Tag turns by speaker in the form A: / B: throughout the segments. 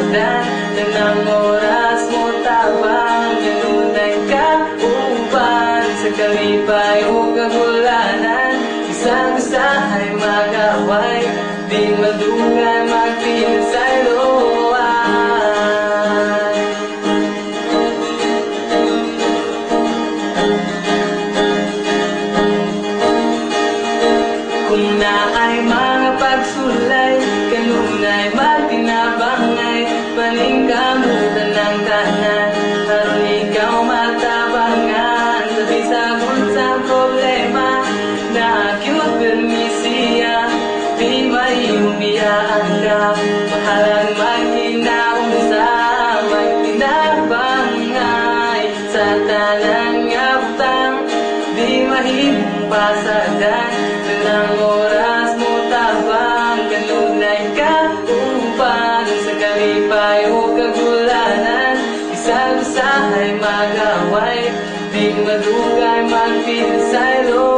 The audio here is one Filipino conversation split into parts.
A: pasagdan. Tanang oras mo tabang ganunay ka uban sa kalipay o kagulanan. Isang usahay magaway, di madugay magpinasay loan. Kung naay mga pagsulay, kanunay magtinabangay, paningkamutan ng tanan, aron ikaw matabangan. Sa bisagon sa problema, na cute permisiya, di maiyumiyaan ka. Mahalang magkinaunsa, magtinabangay, sa tanan nga butang, di mahimong pasagdan. Tanang oras mo tabang kanunay ka uban sa kalipay o kagulanan. Isang usahay magaway, di madugay magpinasay loan.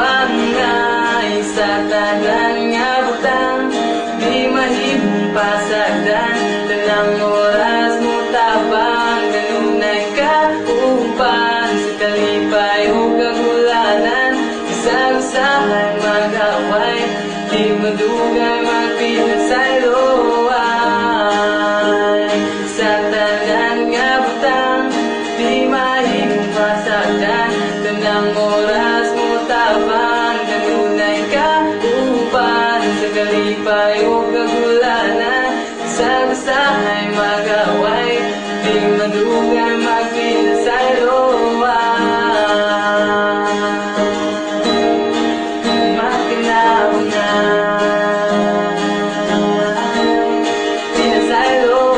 A: Magtinabangay sa tanan nga butang, di mahimong pasagdan. Tanang oras mo tabang kanunay ka uban sa kalipay o kagulanan. Isang usahay magaway, di madugay magpinasay loan. Sa tanan nga butang, di mahimong pasagdan. Tanang oras mo tabang kanunay ka uban sa kalipay o kagulanan. Isang usahay magaway, di madugay magpinasay loan. Magtinabangay, pinasay loan.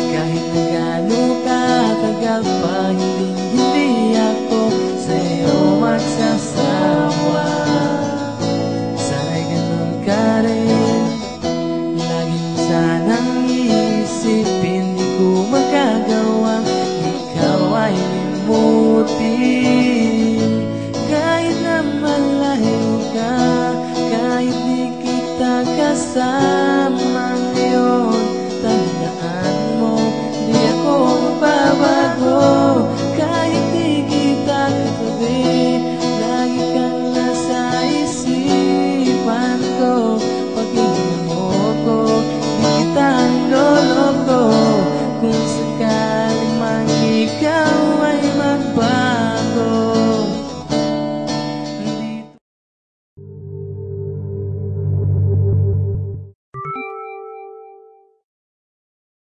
A: Kahit na gaano katagal pa